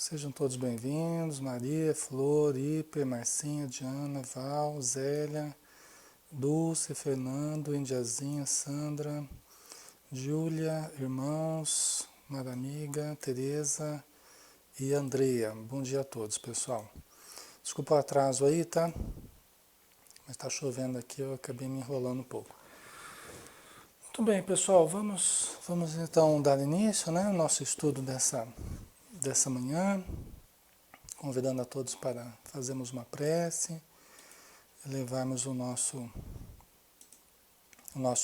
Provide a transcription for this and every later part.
Sejam todos bem-vindos. Maria, Flor, Hiper, Marcinha, Diana, Val, Zélia, Dulce, Fernando, Indiazinha, Sandra, Júlia, irmãos, Maramiga, Tereza e Andreia. Bom dia a todos, pessoal. Desculpa o atraso aí, tá? Mas tá chovendo aqui, eu acabei me enrolando um pouco. Muito bem, pessoal, vamos então dar início, né, ao nosso estudo dessa manhã, convidando a todos para fazermos uma prece, elevarmos o nosso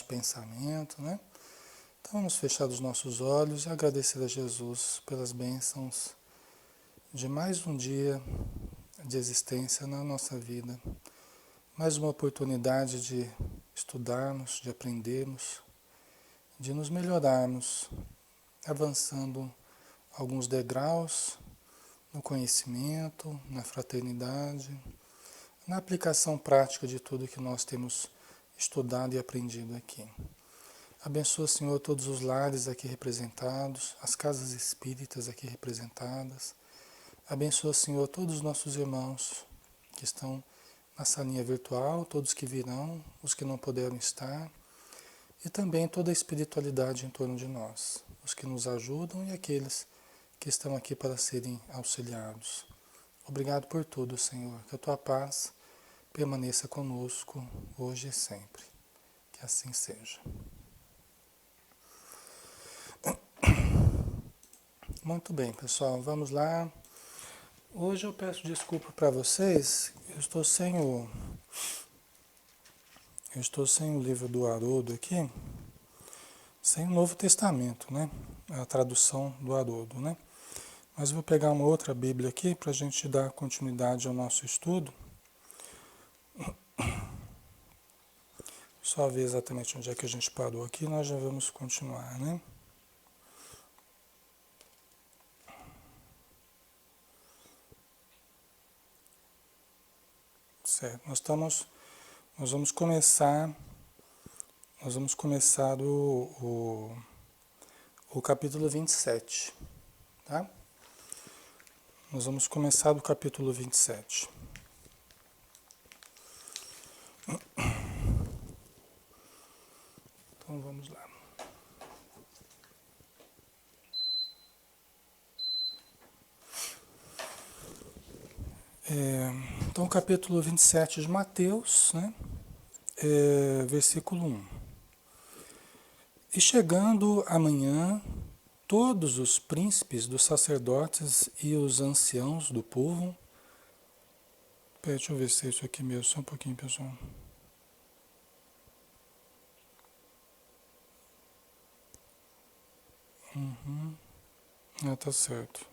pensamento, né? Então vamos fechar os nossos olhos e agradecer a Jesus pelas bênçãos de mais um dia de existência na nossa vida, mais uma oportunidade de estudarmos, de aprendermos, de nos melhorarmos, avançando alguns degraus no conhecimento, na fraternidade, na aplicação prática de tudo que nós temos estudado e aprendido aqui. Abençoa, Senhor, todos os lares aqui representados, as casas espíritas aqui representadas. Abençoa, Senhor, todos os nossos irmãos que estão na salinha virtual, todos que virão, os que não puderam estar, e também toda a espiritualidade em torno de nós, os que nos ajudam e aqueles que estão aqui para serem auxiliados. Obrigado por tudo, Senhor. Que a Tua paz permaneça conosco hoje e sempre. Que assim seja. Muito bem, pessoal. Vamos lá. Hoje eu peço desculpa para vocês. Eu estou sem o livro do Haroldo aqui, sem o Novo Testamento, né? A tradução do Haroldo, né? Mas eu vou pegar uma outra Bíblia aqui para a gente dar continuidade ao nosso estudo. Só ver exatamente onde é que a gente parou aqui, nós já vamos continuar, né? Certo, nós vamos começar o capítulo 27, tá? Nós vamos começar do capítulo 27. Então vamos lá. Então o capítulo 27 de Mateus, né? Versículo 1. E chegando amanhã, todos os príncipes dos sacerdotes e os anciãos do povo... Peraí, deixa eu ver se é isso aqui mesmo, só um pouquinho, pessoal. Tá certo.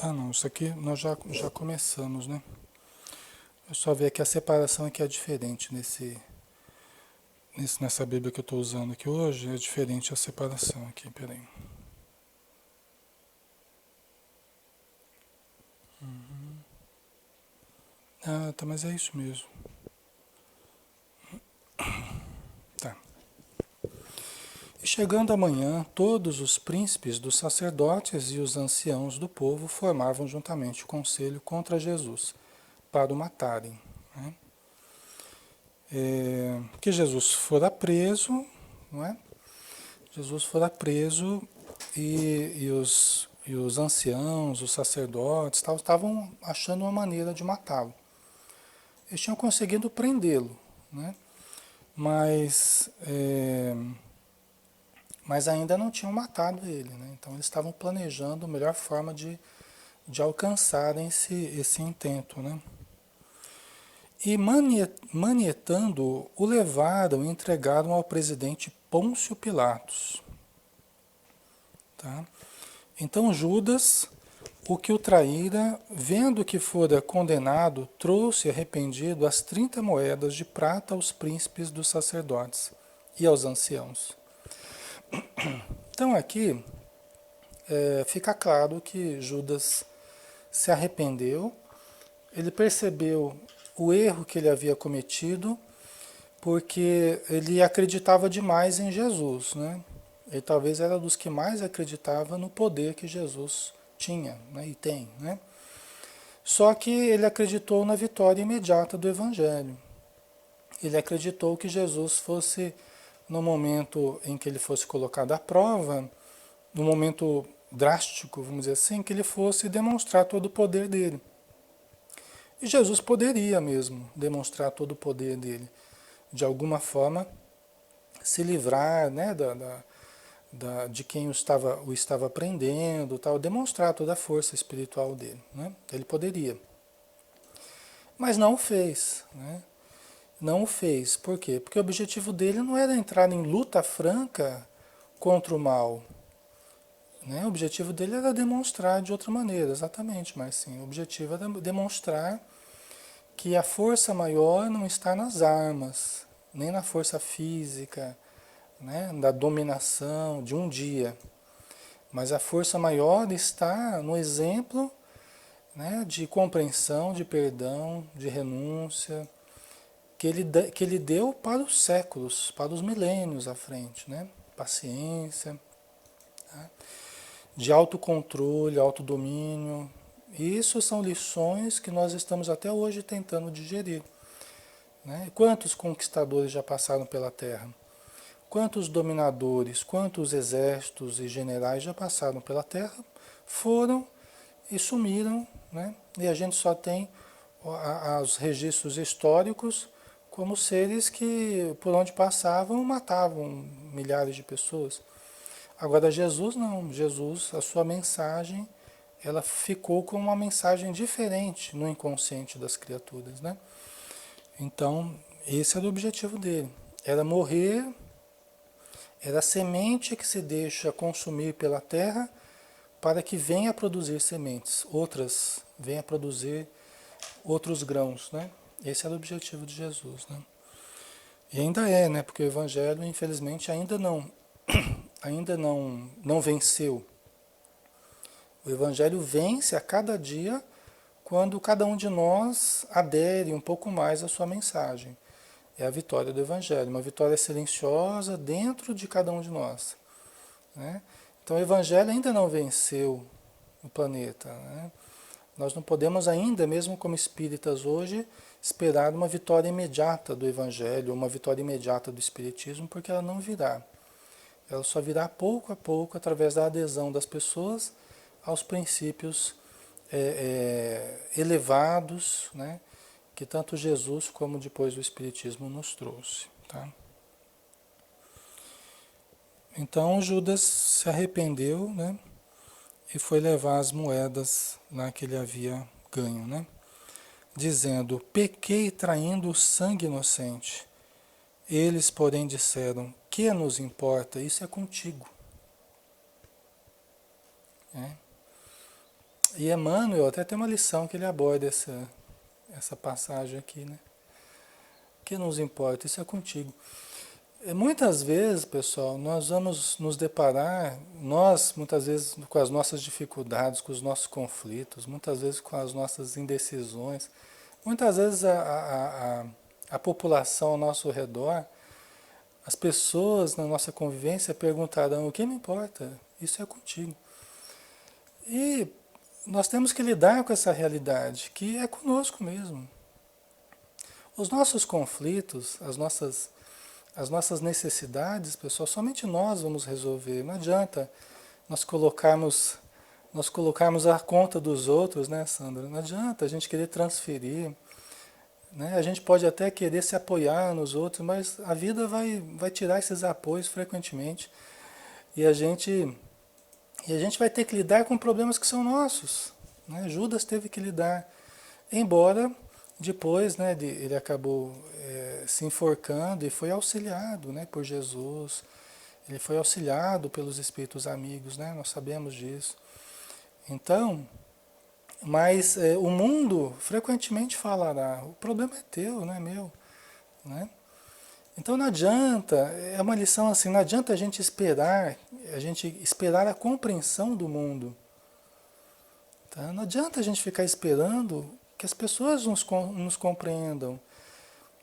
Não, isso aqui nós já começamos, né? Eu só ver que a separação aqui é diferente nessa Bíblia que eu estou usando aqui hoje, é diferente a separação aqui, peraí. Tá, mas é isso mesmo. Tá. E chegando amanhã, todos os príncipes dos sacerdotes e os anciãos do povo formavam juntamente o conselho contra Jesus, para o matarem, né? Que Jesus fora preso, não é? Jesus fora preso e os anciãos, os sacerdotes, estavam achando uma maneira de matá-lo. Eles tinham conseguido prendê-lo, né? Mas ainda não tinham matado ele, né? Então eles estavam planejando a melhor forma de alcançarem esse intento, né? E manietando, o levaram e entregaram ao presidente Pôncio Pilatos. Tá? Então Judas, o que o traíra, vendo que fora condenado, trouxe arrependido as 30 moedas de prata aos príncipes dos sacerdotes e aos anciãos. Então aqui fica claro que Judas se arrependeu, ele percebeu o erro que ele havia cometido, porque ele acreditava demais em Jesus, né? Ele talvez era dos que mais acreditava no poder que Jesus tinha, né, e tem, né? Só que ele acreditou na vitória imediata do Evangelho. Ele acreditou que Jesus fosse, no momento em que ele fosse colocado à prova, no momento drástico, vamos dizer assim, que ele fosse demonstrar todo o poder dele. E Jesus poderia mesmo demonstrar todo o poder dele. De alguma forma, se livrar, né, de quem o estava prendendo, tal, demonstrar toda a força espiritual dele. Né? Ele poderia. Mas não o fez. Né? Não o fez. Por quê? Porque o objetivo dele não era entrar em luta franca contra o mal. Né? O objetivo dele era demonstrar de outra maneira, exatamente, mas sim, o objetivo era demonstrar que a força maior não está nas armas, nem na força física, né, da dominação de um dia, mas a força maior está no exemplo, né, de compreensão, de perdão, de renúncia, que ele deu para os séculos, para os milênios à frente, né? Paciência, tá? De autocontrole, autodomínio. Isso são lições que nós estamos até hoje tentando digerir. Né? Quantos conquistadores já passaram pela Terra? Quantos dominadores, quantos exércitos e generais já passaram pela Terra, foram e sumiram, né? E a gente só tem os registros históricos como seres que, por onde passavam, matavam milhares de pessoas. Agora, Jesus não. Jesus, a sua mensagem, ela ficou com uma mensagem diferente no inconsciente das criaturas, né? Então, esse era o objetivo dele. Era morrer, era a semente que se deixa consumir pela terra para que venha a produzir sementes, outras, venha a produzir outros grãos, né? Esse era o objetivo de Jesus, né? E ainda é, né? Porque o evangelho, infelizmente, ainda não venceu. O evangelho vence a cada dia quando cada um de nós adere um pouco mais à sua mensagem. É a vitória do evangelho, uma vitória silenciosa dentro de cada um de nós, né? Então o evangelho ainda não venceu o planeta, né? Nós não podemos ainda, mesmo como espíritas hoje, esperar uma vitória imediata do evangelho, uma vitória imediata do espiritismo, porque ela não virá. Ela só virá pouco a pouco através da adesão das pessoas aos princípios elevados, né, que tanto Jesus como depois o Espiritismo nos trouxe. Tá? Então Judas se arrependeu, né, e foi levar as moedas lá que ele havia ganho, né, dizendo: pequei traindo o sangue inocente. Eles, porém, disseram: que nos importa? Isso é contigo. Né? E Emmanuel até tem uma lição que ele aborda essa passagem aqui, né? Que nos importa? Isso é contigo. Muitas vezes, pessoal, nós vamos nos deparar, nós, muitas vezes, com as nossas dificuldades, com os nossos conflitos, muitas vezes com as nossas indecisões, muitas vezes a população ao nosso redor, as pessoas na nossa convivência perguntarão: o que me importa? Isso é contigo. E nós temos que lidar com essa realidade, que é conosco mesmo. Os nossos conflitos, as nossas necessidades, pessoal, somente nós vamos resolver. Não adianta nós colocarmos a conta dos outros, né, Sandra? Não adianta a gente querer transferir, né? A gente pode até querer se apoiar nos outros, mas a vida vai tirar esses apoios frequentemente e a gente vai ter que lidar com problemas que são nossos, né? Judas teve que lidar, embora depois, né, ele acabou se enforcando e foi auxiliado, né, por Jesus. Ele foi auxiliado pelos espíritos amigos, né? Nós sabemos disso. Então, mas o mundo frequentemente falará: o problema é teu, não é meu, né? Então não adianta, é uma lição assim, não adianta a gente esperar a compreensão do mundo. Tá? Não adianta a gente ficar esperando que as pessoas nos compreendam.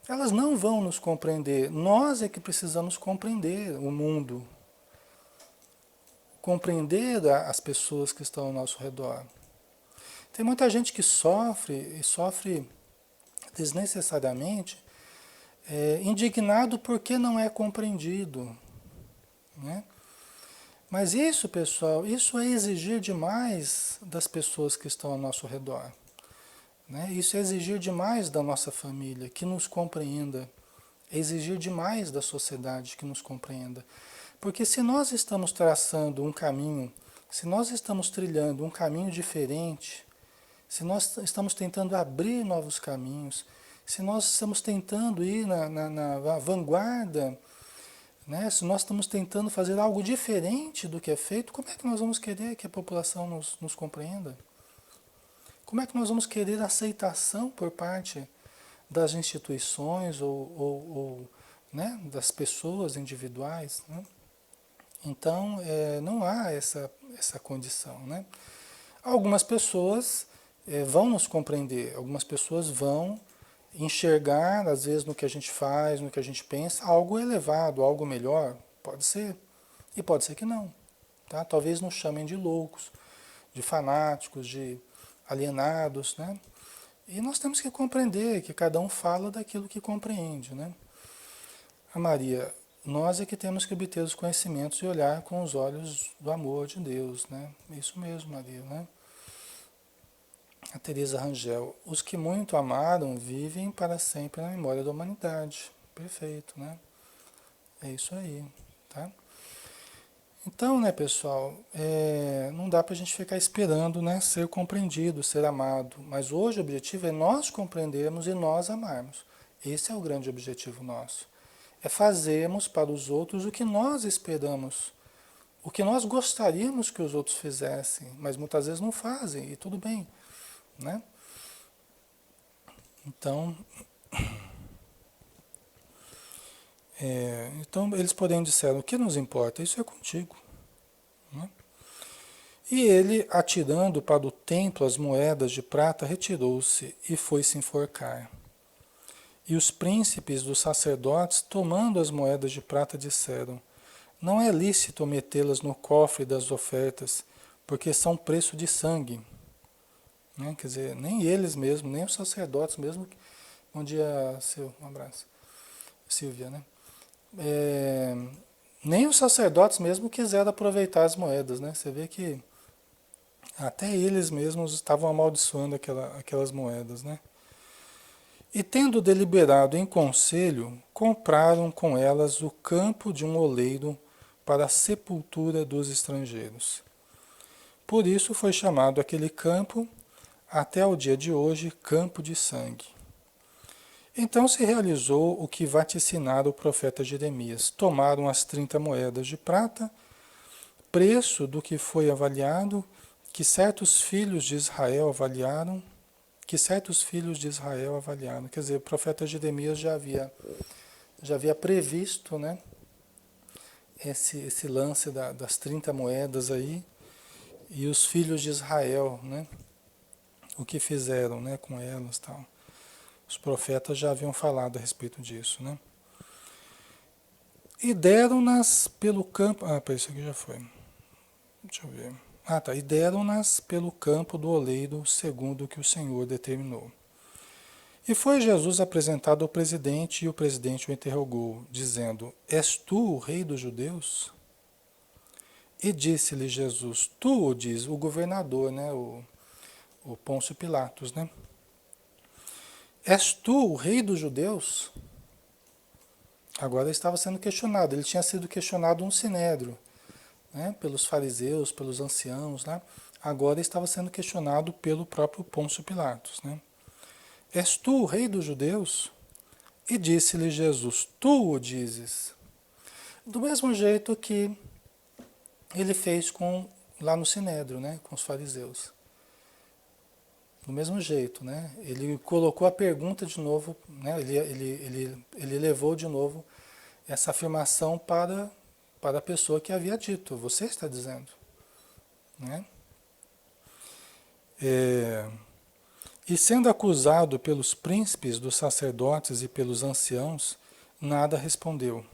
Elas não vão nos compreender. Nós é que precisamos compreender o mundo. compreender as pessoas que estão ao nosso redor. Tem muita gente que sofre, e sofre desnecessariamente, indignado porque não é compreendido, né? Mas isso, pessoal, isso é exigir demais das pessoas que estão ao nosso redor, né? Isso é exigir demais da nossa família, que nos compreenda. É exigir demais da sociedade que nos compreenda. Porque se nós estamos traçando um caminho, se nós estamos trilhando um caminho diferente, se nós estamos tentando abrir novos caminhos, se nós estamos tentando ir na vanguarda, né? Se nós estamos tentando fazer algo diferente do que é feito, como é que nós vamos querer que a população nos compreenda? Como é que nós vamos querer aceitação por parte das instituições ou, né, das pessoas individuais, né? Então, não há essa condição, né? Algumas pessoas vão nos compreender, algumas pessoas vão enxergar, às vezes, no que a gente faz, no que a gente pensa, algo elevado, algo melhor, pode ser, e pode ser que não, tá? Talvez nos chamem de loucos, de fanáticos, de alienados, né? E nós temos que compreender que cada um fala daquilo que compreende, né? A Maria, nós é que temos que obter os conhecimentos e olhar com os olhos do amor de Deus, né? Isso mesmo, Maria, né? A Teresa Rangel, os que muito amaram vivem para sempre na memória da humanidade. Perfeito, né? É isso aí, tá? Então, né, pessoal, não dá para a gente ficar esperando, né, ser compreendido, ser amado. Mas hoje o objetivo é nós compreendermos e nós amarmos. Esse é o grande objetivo nosso. É fazermos para os outros o que nós esperamos, o que nós gostaríamos que os outros fizessem, mas muitas vezes não fazem, e tudo bem, né? Então, então eles porém disseram, o que nos importa? Isso é contigo, né? E ele, atirando para o templo as moedas de prata, retirou-se e foi se enforcar. E os príncipes dos sacerdotes, tomando as moedas de prata, disseram, não é lícito metê-las no cofre das ofertas, porque são preço de sangue. Né? Quer dizer, nem eles mesmos, nem os sacerdotes mesmo. Bom dia, um abraço. Silvia, né? Nem os sacerdotes mesmo quiseram aproveitar as moedas, né? Você vê que até eles mesmos estavam amaldiçoando aquelas moedas, né? E tendo deliberado em conselho, compraram com elas o campo de um oleiro para a sepultura dos estrangeiros. Por isso foi chamado aquele campo, até o dia de hoje, campo de sangue. Então se realizou o que vaticinara o profeta Jeremias. Tomaram as 30 moedas de prata, preço do que foi avaliado, que certos filhos de Israel avaliaram, Quer dizer, o profeta Jeremias já havia previsto, né, esse lance das 30 moedas aí, e os filhos de Israel, né, o que fizeram, né, com elas, tal. Os profetas já haviam falado a respeito disso, né? E deram-nas pelo campo... isso aqui já foi. Deixa eu ver. Tá. E deram-nas pelo campo do oleiro, segundo o que o Senhor determinou. E foi Jesus apresentado ao presidente, e o presidente o interrogou, dizendo, és tu o rei dos judeus? E disse-lhe Jesus, tu o diz, o governador, né, o Pôncio Pilatos, né? És tu o rei dos judeus? Agora ele estava sendo questionado. Ele tinha sido questionado no Sinédrio, né, pelos fariseus, pelos anciãos, né? Agora ele estava sendo questionado pelo próprio Pôncio Pilatos, né? És tu o rei dos judeus? E disse-lhe Jesus, tu o dizes. Do mesmo jeito que ele fez lá no Sinédrio, né, com os fariseus. Do mesmo jeito, né? Ele colocou a pergunta de novo, né? Ele levou de novo essa afirmação para a pessoa que havia dito, você está dizendo, né? E sendo acusado pelos príncipes dos sacerdotes e pelos anciãos, nada respondeu.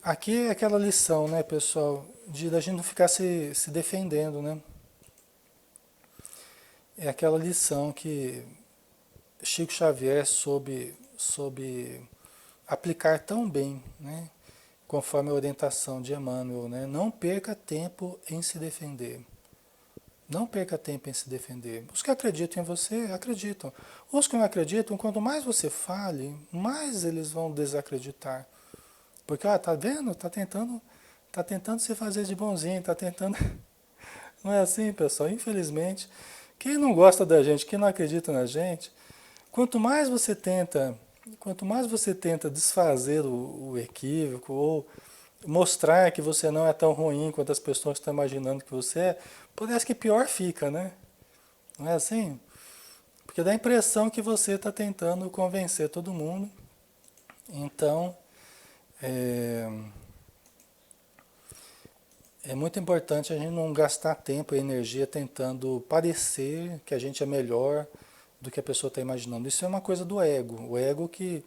aqui é aquela lição, né, pessoal, de da gente não ficar se defendendo, né? É aquela lição que Chico Xavier soube aplicar tão bem, né? Conforme a orientação de Emmanuel, né? Não perca tempo em se defender. Não perca tempo em se defender. Os que acreditam em você, acreditam. Os que não acreditam, quanto mais você fale, mais eles vão desacreditar. Porque, tá vendo? Tá tentando se fazer de bonzinho, tá tentando. Não é assim, pessoal? Infelizmente, quem não gosta da gente, quem não acredita na gente, quanto mais você tenta, quanto mais você tenta desfazer o equívoco ou mostrar que você não é tão ruim quanto as pessoas estão imaginando que você é, parece que pior fica, né? Não é assim? Porque dá a impressão que você está tentando convencer todo mundo. Então, é, é muito importante a gente não gastar tempo e energia tentando parecer que a gente é melhor do que a pessoa está imaginando. Isso é uma coisa do ego. O ego que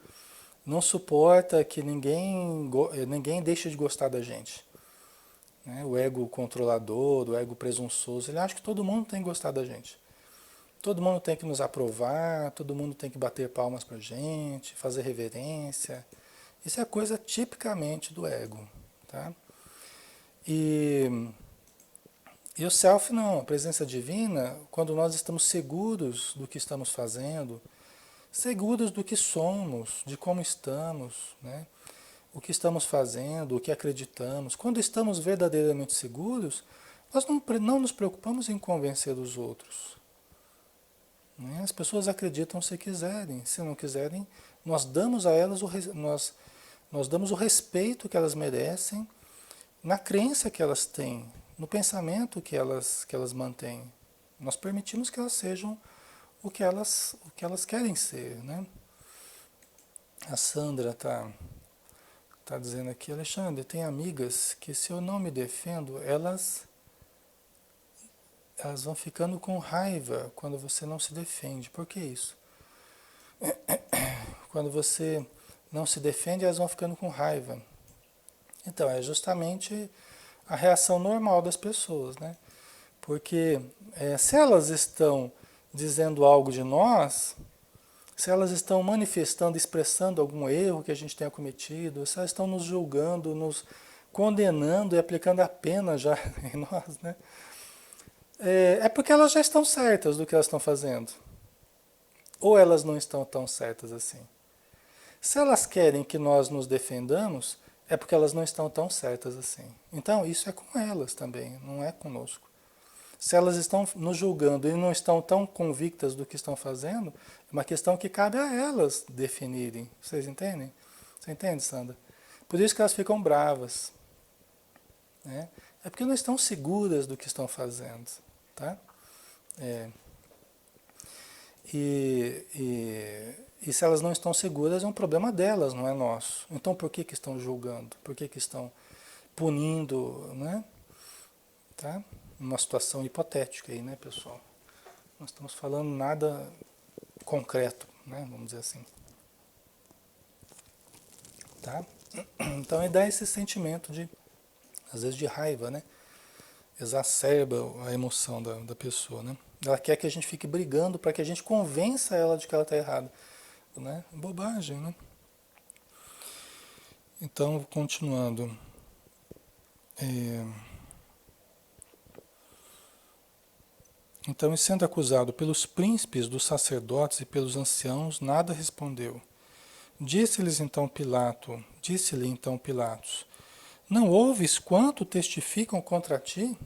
não suporta que ninguém deixe de gostar da gente. Né? O ego controlador, o ego presunçoso, ele acha que todo mundo tem que gostar da gente. Todo mundo tem que nos aprovar, todo mundo tem que bater palmas pra gente, fazer reverência. Isso é coisa tipicamente do ego. Tá? E, e o self não, a presença divina, quando nós estamos seguros do que estamos fazendo, seguros do que somos, de como estamos, né? O que estamos fazendo, o que acreditamos. Quando estamos verdadeiramente seguros, nós não nos preocupamos em convencer os outros. Né? As pessoas acreditam se quiserem, se não quiserem, nós damos a elas nós damos o respeito que elas merecem, na crença que elas têm, no pensamento que elas mantêm. Nós permitimos que elas sejam o que elas querem ser. Né? A Sandra tá dizendo aqui, Alexandre, tem amigas que se eu não me defendo, elas vão ficando com raiva quando você não se defende. Por que isso? Quando você não se defende, elas vão ficando com raiva. Então, é justamente a reação normal das pessoas, né? Porque se elas estão dizendo algo de nós, se elas estão manifestando, expressando algum erro que a gente tenha cometido, se elas estão nos julgando, nos condenando e aplicando a pena já em nós, né? É porque elas já estão certas do que elas estão fazendo. Ou elas não estão tão certas assim. Se elas querem que nós nos defendamos, é porque elas não estão tão certas assim. Então, isso é com elas também, não é conosco. Se elas estão nos julgando e não estão tão convictas do que estão fazendo, é uma questão que cabe a elas definirem. Vocês entendem? Você entende, Sandra? Por isso que elas ficam bravas. Né? É porque não estão seguras do que estão fazendo. Tá? É, e se elas não estão seguras, é um problema delas, não é nosso. Então por que estão julgando? Por que estão punindo, né? Tá? Uma situação hipotética aí, né, pessoal? Nós estamos falando nada concreto, né? Vamos dizer assim. Tá? Então aí dá esse sentimento de, às vezes, de raiva, né? Exacerba a emoção da pessoa, né? Ela quer que a gente fique brigando para que a gente convença ela de que ela está errada. Né? Bobagem, né? Então, continuando. Então, e sendo acusado pelos príncipes dos sacerdotes e pelos anciãos, nada respondeu. Disse-lhe então Pilatos, não ouves quanto testificam contra ti?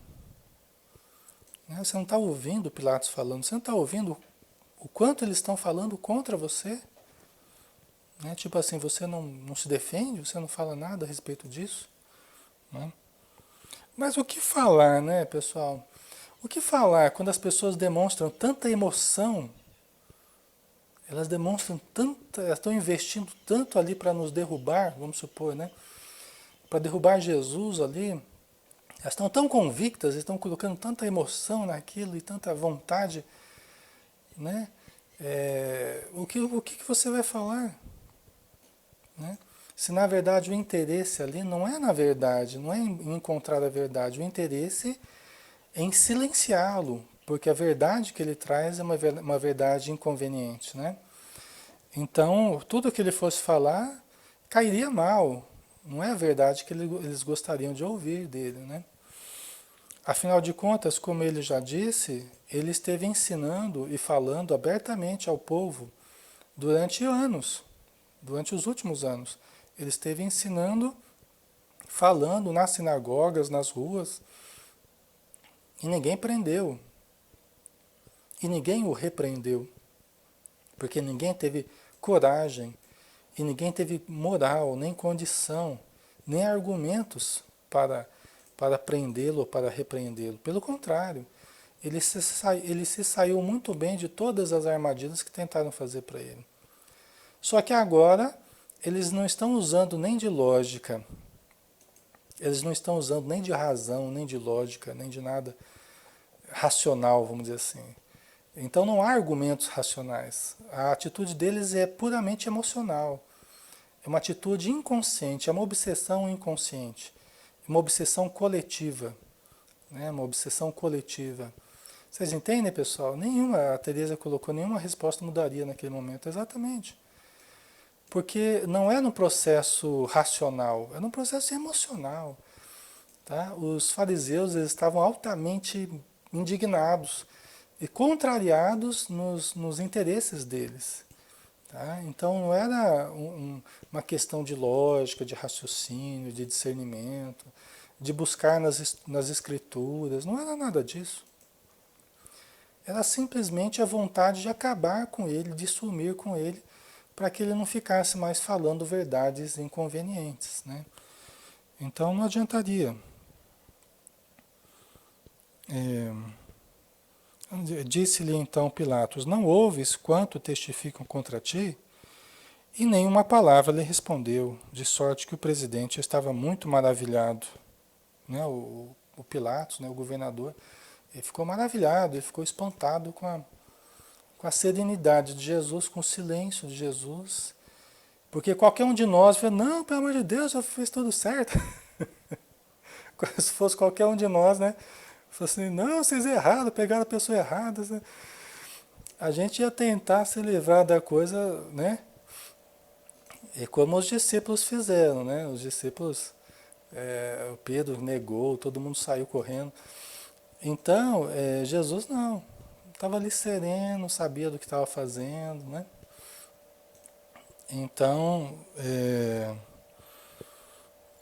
Né? Você não está ouvindo Pilatos falando, você não está ouvindo o quanto eles estão falando contra você? Né? Tipo assim, você não se defende, você não fala nada a respeito disso? Né? Mas o que falar, né, pessoal? O que falar quando as pessoas demonstram tanta emoção, elas demonstram tanta, elas estão investindo tanto ali para nos derrubar, vamos supor, né? Para derrubar Jesus ali, elas estão tão convictas, estão colocando tanta emoção naquilo e tanta vontade, né? O que você vai falar? Né? Se na verdade o interesse ali não é na verdade, não é em encontrar a verdade, o interesse é em silenciá-lo, porque a verdade que ele traz é uma verdade inconveniente, né? Então, tudo que ele fosse falar cairia mal. Não é a verdade que eles gostariam de ouvir dele, né? Afinal de contas, como ele já disse, ele esteve ensinando e falando abertamente ao povo durante anos, durante os últimos anos. Ele esteve ensinando, falando nas sinagogas, nas ruas, e ninguém prendeu, e ninguém o repreendeu, porque ninguém teve coragem, e ninguém teve moral, nem condição, nem argumentos para prendê-lo ou para repreendê-lo. Pelo contrário, ele se saiu muito bem de todas as armadilhas que tentaram fazer para ele. Só que agora eles não estão usando nem de lógica, eles não estão usando nem de razão, nem de lógica, nem de nada racional, vamos dizer assim. Então não há argumentos racionais. A atitude deles é puramente emocional. É uma atitude inconsciente, é uma obsessão inconsciente, uma obsessão coletiva, né? Uma obsessão coletiva. Vocês entendem, pessoal? A Teresa colocou, nenhuma resposta mudaria naquele momento, exatamente. Porque não é no processo racional, é no processo emocional. Tá? Os fariseus eles estavam altamente indignados e contrariados nos interesses deles. Tá? Então não era uma questão de lógica, de raciocínio, de discernimento, de buscar nas escrituras, não era nada disso. Era simplesmente a vontade de acabar com ele, de sumir com ele, para que ele não ficasse mais falando verdades inconvenientes. Né? Então não adiantaria. Disse-lhe então Pilatos: Não ouves quanto testificam contra ti? E nenhuma palavra lhe respondeu, de sorte que o presidente estava muito maravilhado. Né? O Pilatos, né? O governador, ele ficou maravilhado, ele ficou espantado com a serenidade de Jesus, com o silêncio de Jesus. Porque qualquer um de nós fala, não, pelo amor de Deus, eu fiz tudo certo. Se fosse qualquer um de nós, né? Fosse assim, não, vocês erraram, pegaram a pessoa errada. Né? A gente ia tentar se livrar da coisa, né? E como os discípulos fizeram, né? Os discípulos, o Pedro negou, todo mundo saiu correndo. Então, Jesus não. Estava ali sereno, sabia do que estava fazendo, né? Então,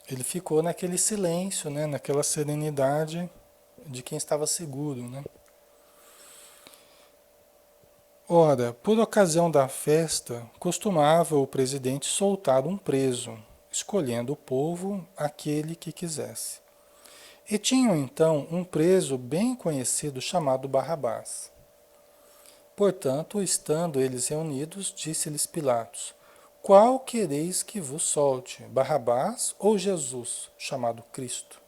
ele ficou naquele silêncio, né? Naquela serenidade de quem estava seguro, né? Ora, por ocasião da festa, costumava o presidente soltar um preso, escolhendo o povo aquele que quisesse. E tinham então um preso bem conhecido chamado Barrabás. Portanto, estando eles reunidos, disse-lhes Pilatos: Qual quereis que vos solte, Barrabás ou Jesus, chamado Cristo?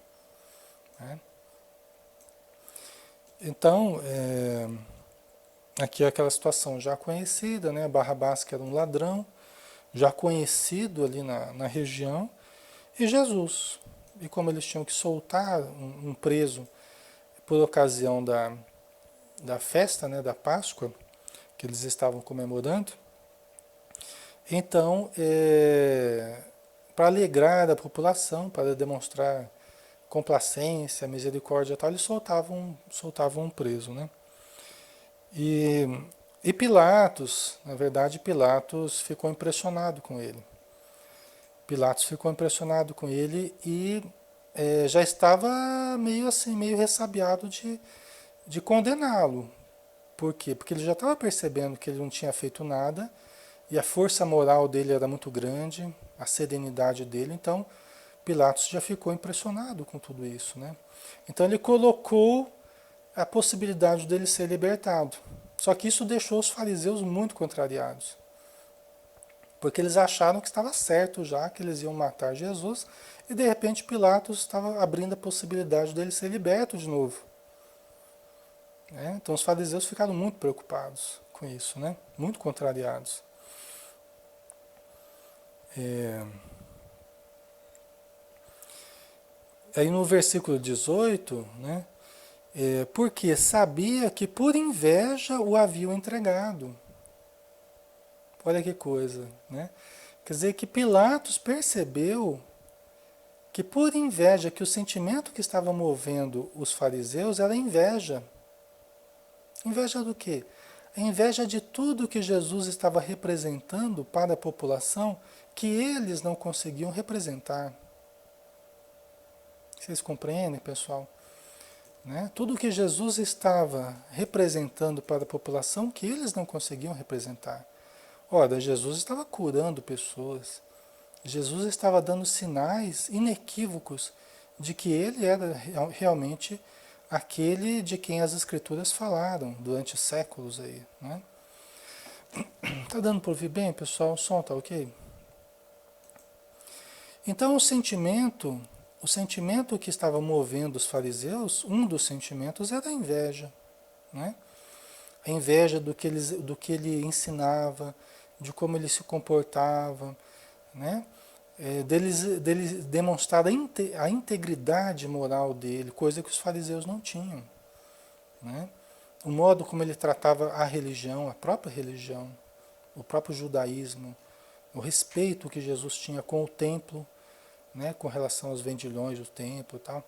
Né? Então, aqui é aquela situação já conhecida, né? Barrabás que era um ladrão, já conhecido ali na região, e Jesus. E como eles tinham que soltar um preso por ocasião da festa, né, da Páscoa, que eles estavam comemorando, então, para alegrar a população, para demonstrar complacência, misericórdia e tal, eles soltavam um preso, né? E, e Pilatos, na verdade, Pilatos ficou impressionado com ele. Pilatos ficou impressionado com ele e já estava meio assim, meio ressabiado de condená-lo. Por quê? Porque ele já estava percebendo que ele não tinha feito nada e a força moral dele era muito grande, a serenidade dele, então Pilatos já ficou impressionado com tudo isso, né? Então ele colocou a possibilidade dele ser libertado. Só que isso deixou os fariseus muito contrariados. Porque eles acharam que estava certo já, que eles iam matar Jesus, e de repente Pilatos estava abrindo a possibilidade dele ser liberto de novo. Né? Então os fariseus ficaram muito preocupados com isso, né? Muito contrariados. aí no versículo 18, né? Porque sabia que por inveja o haviam entregado. Olha que coisa, né? Quer dizer que Pilatos percebeu que por inveja, que o sentimento que estava movendo os fariseus era inveja. Inveja do quê? A inveja de tudo que Jesus estava representando para a população que eles não conseguiam representar. Vocês compreendem, pessoal? Né? Tudo que Jesus estava representando para a população que eles não conseguiam representar. Ora, Jesus estava curando pessoas. Jesus estava dando sinais inequívocos de que ele era realmente aquele de quem as escrituras falaram durante séculos aí, né? Tá dando para ouvir bem, pessoal? O som tá ok? Então o sentimento que estava movendo os fariseus, um dos sentimentos era a inveja, né? A inveja do que ele ensinava, de como ele se comportava, né? Deles demonstrar a integridade moral dele, coisa que os fariseus não tinham, né? O modo como ele tratava a religião, a própria religião, o próprio judaísmo, o respeito que Jesus tinha com o templo, né? Com relação aos vendilhões do templo e tal.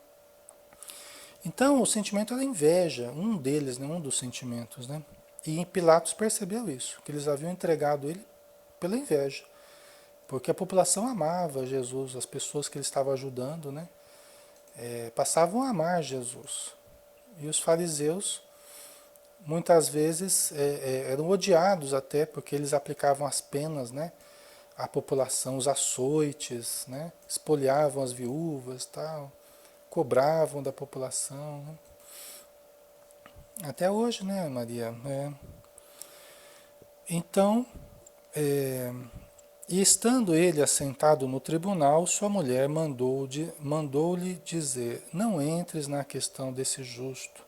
Então, o sentimento era inveja, um deles, né? Um dos sentimentos, né? E Pilatos percebeu isso, que eles haviam entregado ele pela inveja. Porque a população amava Jesus, as pessoas que ele estava ajudando, né? Passavam a amar Jesus. E os fariseus, muitas vezes, eram odiados até, porque eles aplicavam as penas, né? À população, os açoites, né? Espoliavam as viúvas, tal, cobravam da população, né? Até hoje, né, Maria? Então, é, e estando ele assentado no tribunal, sua mulher mandou-lhe dizer: Não entres na questão desse justo,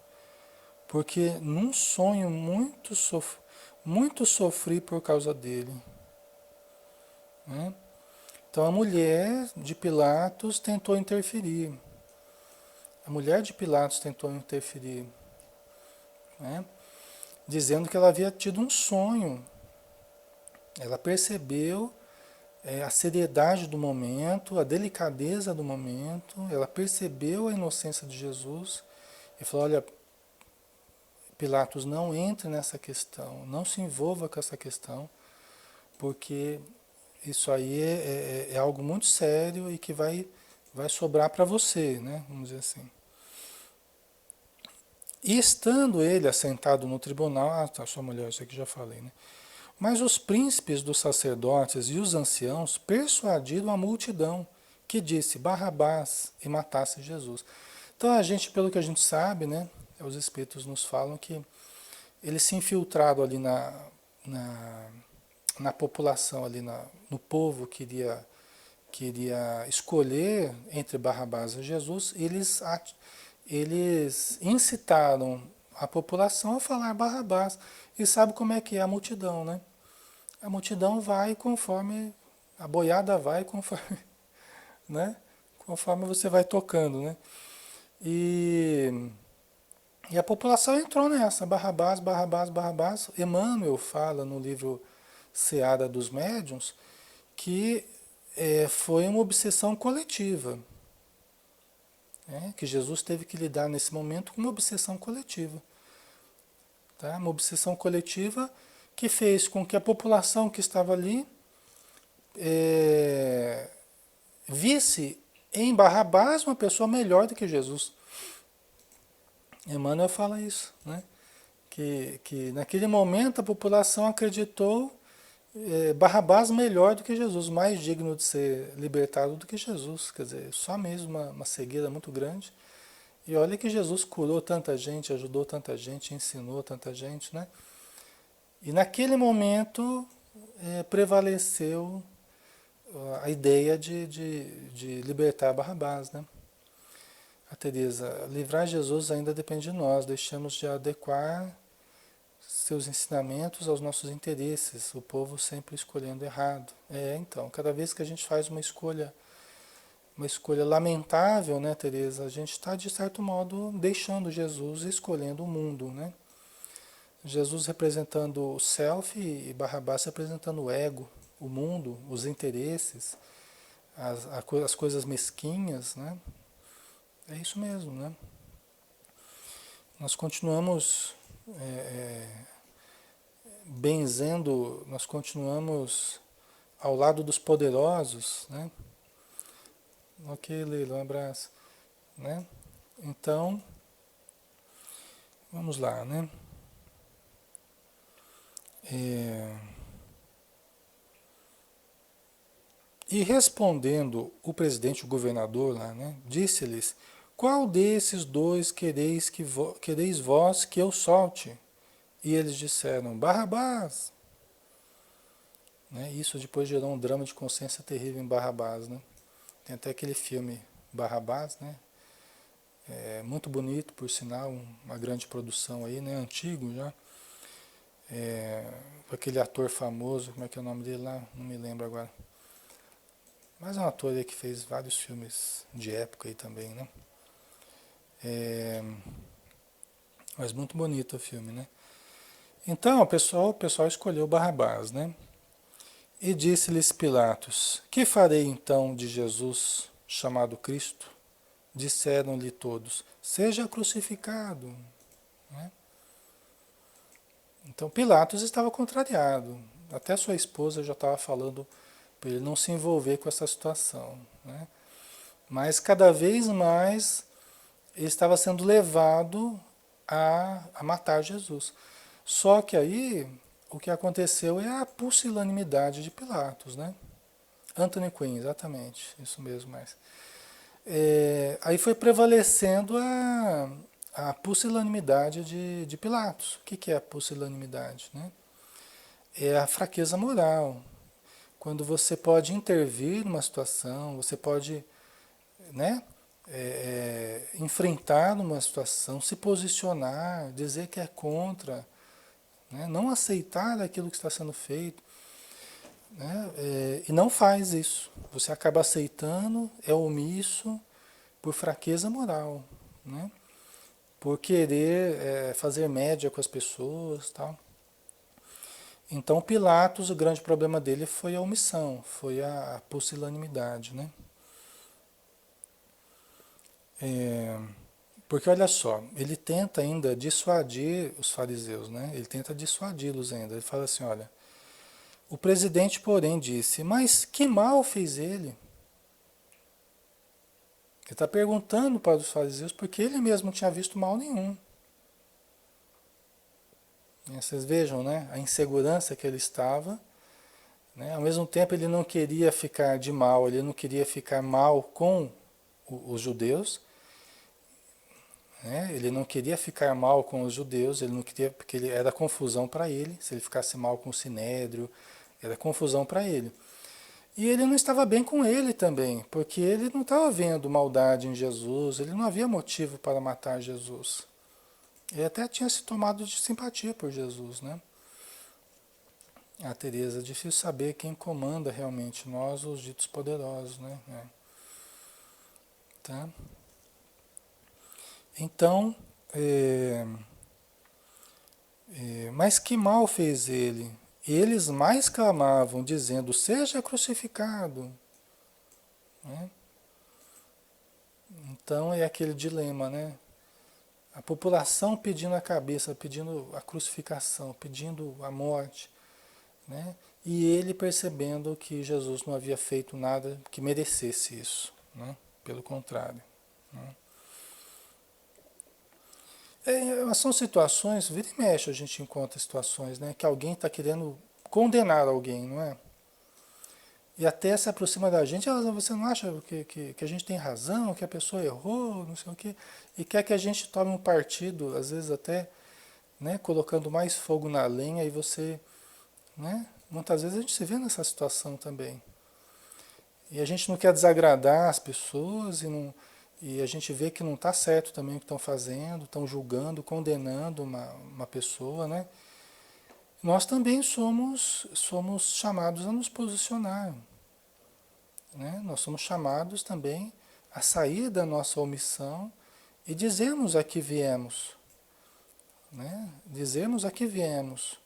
porque num sonho muito sofri por causa dele. Né? Então a mulher de Pilatos tentou interferir. A mulher de Pilatos tentou interferir, né? Dizendo que ela havia tido um sonho. Ela percebeu a seriedade do momento, a delicadeza do momento, ela percebeu a inocência de Jesus e falou: olha, Pilatos, não entre nessa questão, não se envolva com essa questão, porque isso aí é algo muito sério e que vai sobrar para você, né? Vamos dizer assim. E estando ele assentado no tribunal, tá, sua mulher, isso aqui já falei, né? Mas os príncipes dos sacerdotes e os anciãos persuadiram a multidão, que disse Barrabás e matasse Jesus. Então a gente, pelo que a gente sabe, né, os espíritos nos falam que eles se infiltraram ali na, na população, ali no povo que queria escolher entre Barrabás e Jesus, eles incitaram a população a falar Barrabás. E sabe como é que é a multidão, né? A multidão vai conforme, a boiada vai conforme, né? Conforme você vai tocando, né? E, e a população entrou nessa, Barrabás, Barrabás, Barrabás. Emmanuel fala no livro Seara dos Médiuns que foi uma obsessão coletiva, né? Que Jesus teve que lidar nesse momento com uma obsessão coletiva. Tá? Uma obsessão coletiva que fez com que a população que estava ali é, visse em Barrabás uma pessoa melhor do que Jesus. Emmanuel fala isso, né? Que naquele momento a população acreditou Barrabás melhor do que Jesus, mais digno de ser libertado do que Jesus. Quer dizer, só mesmo uma cegueira muito grande. E olha que Jesus curou tanta gente, ajudou tanta gente, ensinou tanta gente, né? E naquele momento prevaleceu a ideia de libertar Barrabás, né? A Teresa, livrar Jesus ainda depende de nós, deixamos de adequar seus ensinamentos aos nossos interesses, o povo sempre escolhendo errado. Então, cada vez que a gente faz uma escolha uma escolha lamentável, né, Teresa? A gente está, de certo modo, deixando Jesus e escolhendo o mundo, né? Jesus representando o self e Barrabás representando o ego, o mundo, os interesses, as coisas mesquinhas, né? É isso mesmo, né? Nós continuamos benzendo, nós continuamos ao lado dos poderosos, né? Ok, Leila, um abraço, né? Então, vamos lá, né? É, e respondendo o presidente, o governador lá, né? Disse-lhes, qual desses dois quereis vós que eu solte? E eles disseram, Barrabás. Né? Isso depois gerou um drama de consciência terrível em Barrabás, né? Tem até aquele filme Barrabás, né? É muito bonito, por sinal, uma grande produção aí, né? Antigo já. Com aquele ator famoso, como é que é o nome dele lá? Não me lembro agora. Mas é um ator aí que fez vários filmes de época aí também, né? É, mas muito bonito o filme, né? Então, o pessoal escolheu Barrabás, né? E disse-lhes Pilatos, que farei então de Jesus, chamado Cristo? Disseram-lhe todos, seja crucificado. Né? Então Pilatos estava contrariado. Até sua esposa já estava falando para ele não se envolver com essa situação. Né? Mas cada vez mais ele estava sendo levado a matar Jesus. Só que aí o que aconteceu é a pusilanimidade de Pilatos, né? Anthony Quinn, exatamente, isso mesmo, mas aí foi prevalecendo a pusilanimidade de Pilatos. O que é a pusilanimidade? Né? É a fraqueza moral. Quando você pode intervir numa situação, você pode, né, enfrentar numa situação, se posicionar, dizer que é contra, né, não aceitar aquilo que está sendo feito, né, e não faz isso. Você acaba aceitando, é omisso por fraqueza moral, né? Por querer fazer média com as pessoas, tal. Então Pilatos, o grande problema dele foi a omissão, foi a pusilanimidade, né? É, porque olha só, ele tenta ainda dissuadir os fariseus, né? Ele tenta dissuadi-los ainda. Ele fala assim, olha, o presidente, porém, disse, mas que mal fez ele? Ele está perguntando para os fariseus porque ele mesmo não tinha visto mal nenhum. Vocês vejam, né? A insegurança que ele estava, né? Ao mesmo tempo ele não queria ficar de mal, ele não queria ficar mal com os judeus, né? Ele não queria ficar mal com os judeus, ele não queria, porque ele era confusão para ele, se ele ficasse mal com o sinédrio, era confusão para ele. E ele não estava bem com ele também, porque ele não estava vendo maldade em Jesus, ele não havia motivo para matar Jesus. Ele até tinha se tomado de simpatia por Jesus, né? A Teresa, é difícil saber quem comanda realmente nós, os ditos poderosos, né? Tá? Então, mas que mal fez ele? Eles mais clamavam, dizendo, seja crucificado. Né? Então é aquele dilema, né? A população pedindo a cabeça, pedindo a crucificação, pedindo a morte, né? E ele percebendo que Jesus não havia feito nada que merecesse isso, né? Pelo contrário. Né? São situações, vira e mexe a gente encontra situações, né? Que alguém está querendo condenar alguém, não é? E até se aproxima da gente, "Ah, você não acha que a gente tem razão, que a pessoa errou, não sei o quê, e quer que a gente tome um partido, às vezes até, né, colocando mais fogo na lenha, e você, né, muitas vezes a gente se vê nessa situação também. E a gente não quer desagradar as pessoas, e a gente vê que não está certo também o que estão fazendo, estão julgando, condenando uma pessoa, né? Nós também somos chamados a nos posicionar. né? Nós somos chamados também a sair da nossa omissão e dizermos a que viemos, né? Dizermos a que viemos,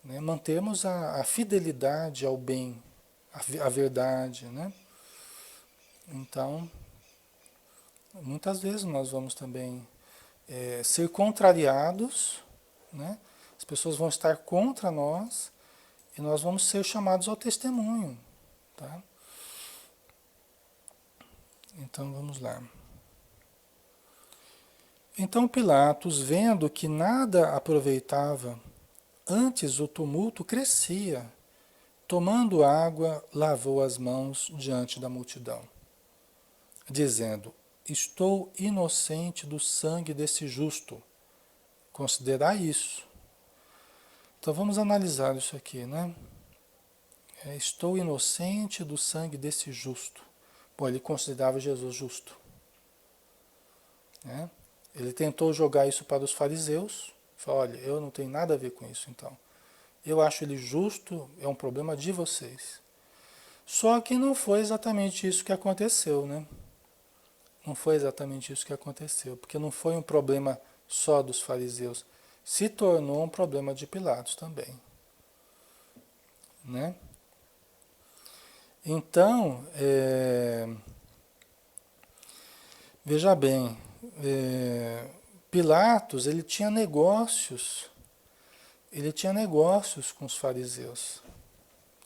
né? Mantermos a fidelidade ao bem, a verdade, né? Então, muitas vezes nós vamos também ser contrariados, né? As pessoas vão estar contra nós e nós vamos ser chamados ao testemunho, tá? Então vamos lá. Então Pilatos, vendo que nada aproveitava, antes o tumulto crescia, tomando água, lavou as mãos diante da multidão, dizendo: Estou inocente do sangue desse justo. Considerai isso. Então vamos analisar isso aqui, né? Estou inocente do sangue desse justo. Bom, ele considerava Jesus justo, né? Ele tentou jogar isso para os fariseus. Falou: olha, eu não tenho nada a ver com isso, então. Eu acho ele justo, é um problema de vocês. Só que não foi exatamente isso que aconteceu, né? Não foi exatamente isso que aconteceu, porque não foi um problema só dos fariseus. Se tornou um problema de Pilatos também, né? Então, veja bem, Pilatos, ele tinha negócios com os fariseus,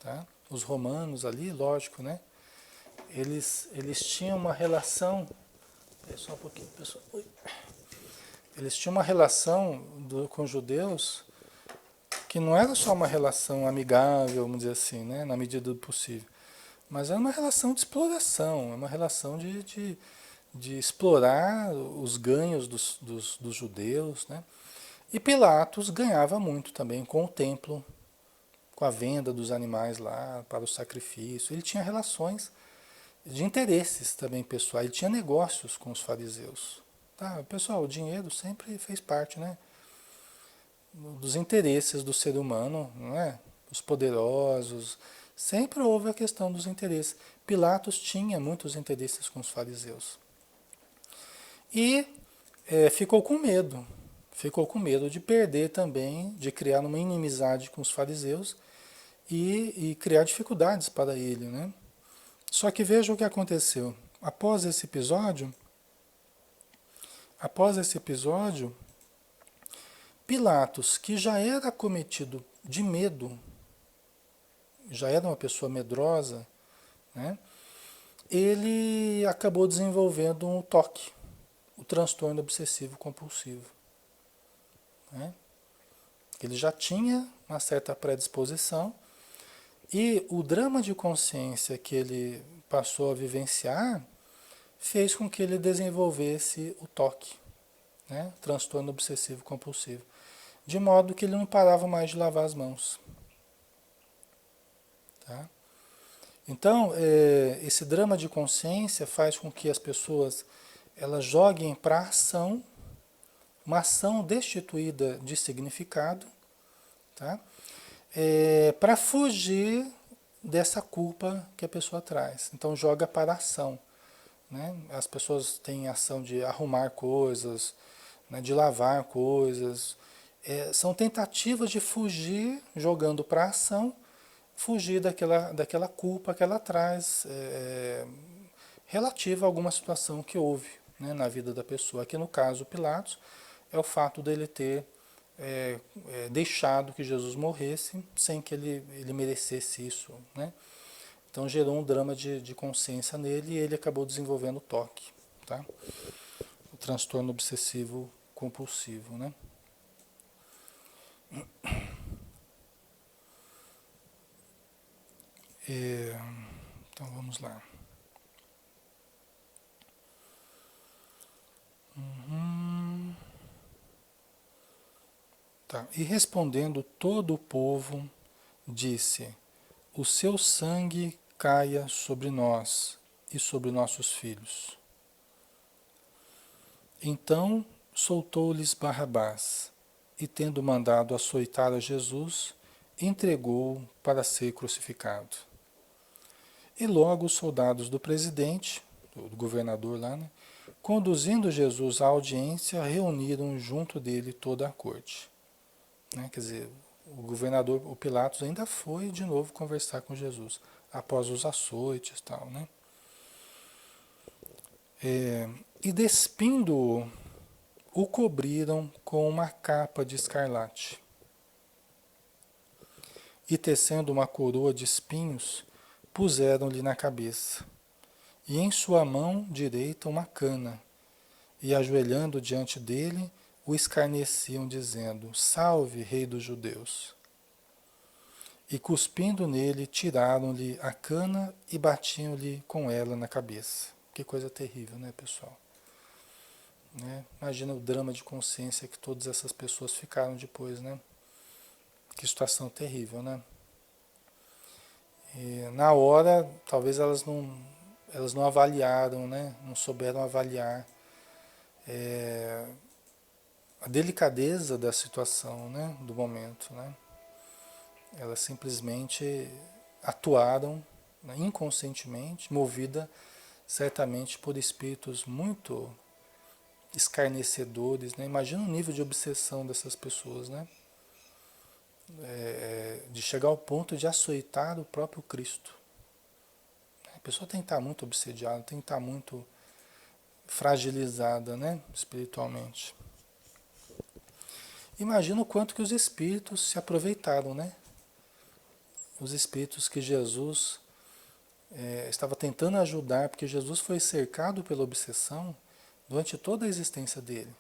tá? Os romanos ali, lógico, né? Eles tinham uma relação, só um pouquinho, pessoal. Oi. Eles tinham uma relação com os judeus que não era só uma relação amigável, vamos dizer assim, né? Na medida do possível, mas era uma relação de exploração, uma relação de explorar os ganhos dos judeus, né? E Pilatos ganhava muito também com o templo, com a venda dos animais lá para o sacrifício. Ele tinha relações de interesses também pessoais, ele tinha negócios com os fariseus. Tá, pessoal, o dinheiro sempre fez parte, né, dos interesses do ser humano, não é? Os poderosos, sempre houve a questão dos interesses. Pilatos tinha muitos interesses com os fariseus. E ficou com medo de perder também, de criar uma inimizade com os fariseus e criar dificuldades para ele, né? Só que veja o que aconteceu. Após esse episódio, Pilatos, que já era cometido de medo, já era uma pessoa medrosa, né? Ele acabou desenvolvendo um TOC, o transtorno obsessivo compulsivo, né? Ele já tinha uma certa predisposição e o drama de consciência que ele passou a vivenciar fez com que ele desenvolvesse o TOC, né? Transtorno obsessivo compulsivo, de modo que ele não parava mais de lavar as mãos, tá? Então, esse drama de consciência faz com que as pessoas elas joguem para a ação, uma ação destituída de significado, tá? Para fugir dessa culpa que a pessoa traz. Então, joga para a ação, né? As pessoas têm a ação de arrumar coisas, né, de lavar coisas. São tentativas de fugir, jogando para a ação, fugir daquela culpa que ela traz relativa a alguma situação que houve, né, na vida da pessoa. Aqui no caso, Pilatos, é o fato dele ter deixado que Jesus morresse sem que ele merecesse isso, né? Então gerou um drama de consciência nele e ele acabou desenvolvendo o TOC, tá? O transtorno obsessivo compulsivo, né? Então vamos lá. Tá. E respondendo todo o povo, disse: O seu sangue caia sobre nós e sobre nossos filhos. Então soltou-lhes Barrabás, e tendo mandado açoitar a Jesus, entregou-o para ser crucificado. E logo os soldados do presidente, do governador lá, né, conduzindo Jesus à audiência, reuniram junto dele toda a corte. Né? Quer dizer, o governador, o Pilatos, ainda foi de novo conversar com Jesus, após os açoites e tal, né? E despindo-o, o cobriram com uma capa de escarlate. E tecendo uma coroa de espinhos, puseram-lhe na cabeça. E em sua mão direita uma cana. E ajoelhando diante dele, o escarneciam, dizendo: Salve, Rei dos Judeus! E cuspindo nele, tiraram-lhe a cana e batiam-lhe com ela na cabeça. Que coisa terrível, né, pessoal? Né? Imagina o drama de consciência que todas essas pessoas ficaram depois, né? Que situação terrível, né? E na hora, talvez elas não avaliaram, né? Não souberam avaliar a delicadeza da situação, né? Do momento, né? Elas simplesmente atuaram, né, inconscientemente, movida certamente por espíritos muito escarnecedores, né? Imagina o nível de obsessão dessas pessoas, né? De chegar ao ponto de açoitar o próprio Cristo. A pessoa tem que estar muito obsediada, tem que estar muito fragilizada, né? Espiritualmente. Imagina o quanto que os espíritos se aproveitaram, né? Os espíritos que Jesus estava tentando ajudar, porque Jesus foi cercado pela obsessão durante toda a existência dele.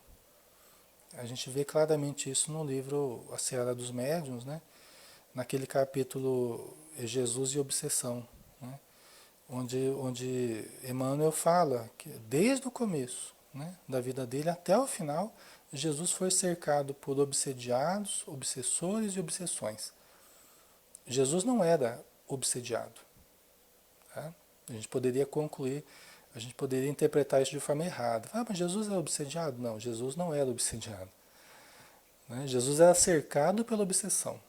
A gente vê claramente isso no livro A Seara dos Médiuns, né? Naquele capítulo Jesus e Obsessão, né? Onde Emmanuel fala que desde o começo, né, da vida dele até o final, Jesus foi cercado por obsediados, obsessores e obsessões. Jesus não era obsediado. Tá? A gente poderia concluir, a gente poderia interpretar isso de forma errada. Ah, mas Jesus era obsediado? Não, Jesus não era obsediado. Né? Jesus era cercado pela obsessão.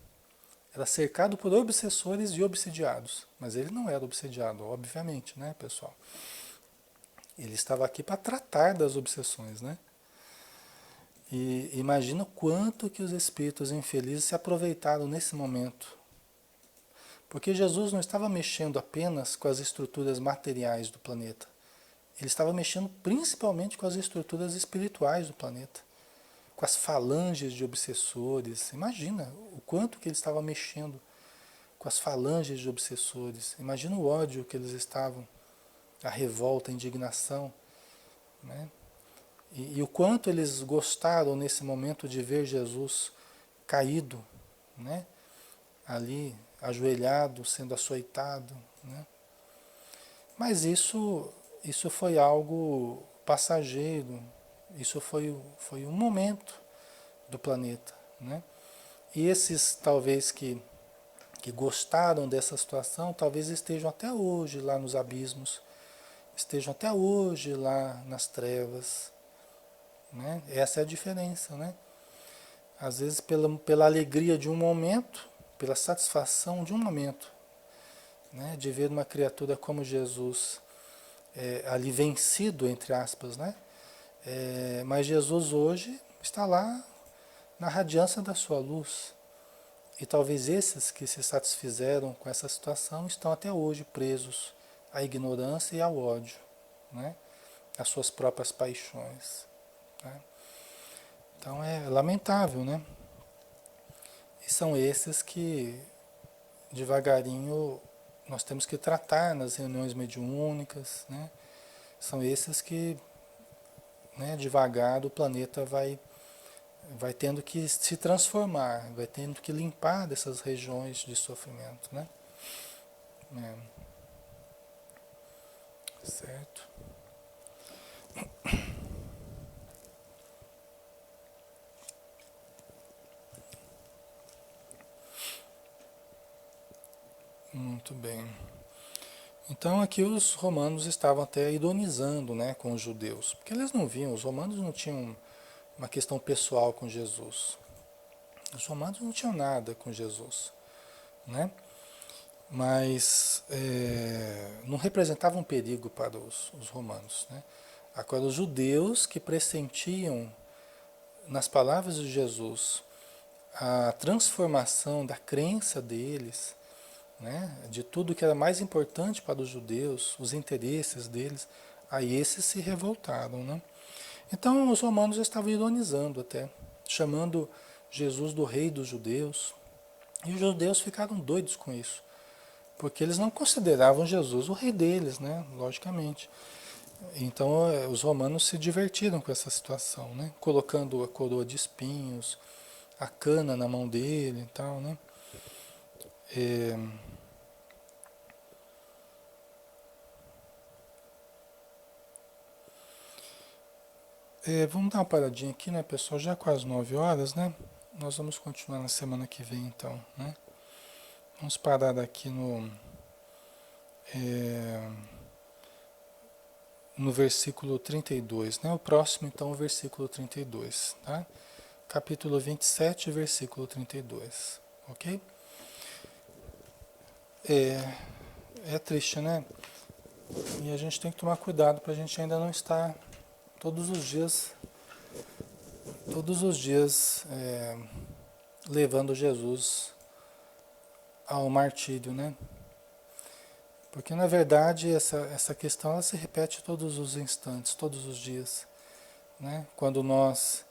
Era cercado por obsessores e obsediados. Mas ele não era obsediado, obviamente, né, pessoal? Ele estava aqui para tratar das obsessões, né? E imagina o quanto que os espíritos infelizes se aproveitaram nesse momento. Porque Jesus não estava mexendo apenas com as estruturas materiais do planeta. Ele estava mexendo principalmente com as estruturas espirituais do planeta. Com as falanges de obsessores. Imagina o quanto que ele estava mexendo com as falanges de obsessores. Imagina o ódio que eles estavam, a revolta, a indignação, né? E o quanto eles gostaram nesse momento de ver Jesus caído, né? Ali, ajoelhado, sendo açoitado, né? Mas isso foi algo passageiro, isso foi um momento do planeta, né? E esses talvez que gostaram dessa situação, talvez estejam até hoje lá nos abismos, estejam até hoje lá nas trevas, né? Essa é a diferença, né? Às vezes pela alegria de um momento, pela satisfação de um momento, né? De ver uma criatura como Jesus ali vencido, entre aspas, né? Mas Jesus hoje está lá na radiância da sua luz. E talvez esses que se satisfizeram com essa situação estão até hoje presos à ignorância e ao ódio, né? Às suas próprias paixões. Né? Então é lamentável, né? E são esses que devagarinho nós temos que tratar nas reuniões mediúnicas, né? São esses que, né, devagar o planeta vai tendo que se transformar, vai tendo que limpar dessas regiões de sofrimento, né? Certo? Muito bem. Então aqui os romanos estavam até ironizando, né, com os judeus, porque eles não viam, os romanos não tinham uma questão pessoal com Jesus. Os romanos não tinham nada com Jesus, né? mas não representava um perigo para os romanos, né? Agora, os judeus que pressentiam nas palavras de Jesus a transformação da crença deles, né, de tudo que era mais importante para os judeus, os interesses deles, aí esses se revoltaram, né? Então os romanos estavam ironizando até, chamando Jesus do rei dos judeus, e os judeus ficaram doidos com isso, porque eles não consideravam Jesus o rei deles, né? Logicamente. Então os romanos se divertiram com essa situação, né? Colocando a coroa de espinhos, a cana na mão dele e tal, né? É, vamos dar uma paradinha aqui, né, pessoal? Já quase 9 horas, né? Nós vamos continuar na semana que vem, então, né? Vamos parar aqui é, no versículo 32, né? O próximo, então, o versículo 32, tá? Capítulo 27, versículo 32, ok? É, é triste, né? E a gente tem que tomar cuidado para a gente ainda não estar todos os dias, levando Jesus ao martírio, né? Porque na verdade essa questão ela se repete todos os instantes, todos os dias, né? Quando nós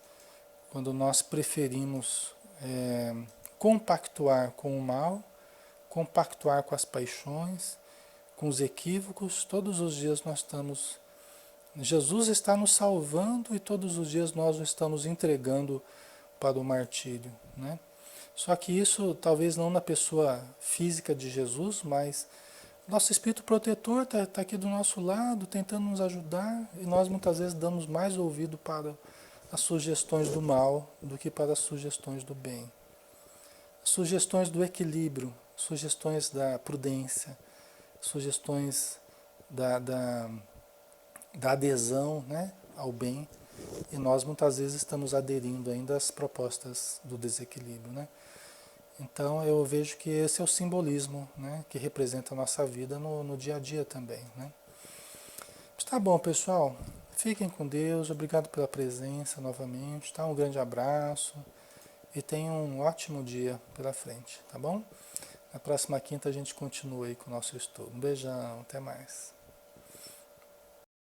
preferimos compactuar com o mal, compactuar com as paixões, com os equívocos, todos os dias nós estamos. Jesus está nos salvando e todos os dias nós o estamos entregando para o martírio, né? Só que isso talvez não na pessoa física de Jesus, mas nosso espírito protetor está aqui do nosso lado, tentando nos ajudar, e nós muitas vezes damos mais ouvido para as sugestões do mal do que para as sugestões do bem. Sugestões do equilíbrio, sugestões da prudência, sugestões da, da, da adesão, né, ao bem, e nós muitas vezes estamos aderindo ainda às propostas do desequilíbrio, né? Então eu vejo que esse é o simbolismo, né, que representa a nossa vida no dia a dia também, né? Mas tá bom, pessoal. Fiquem com Deus. Obrigado pela presença novamente. Tá? Um grande abraço e tenham um ótimo dia pela frente, tá bom? Na próxima quinta a gente continua aí com o nosso estudo. Um beijão, até mais.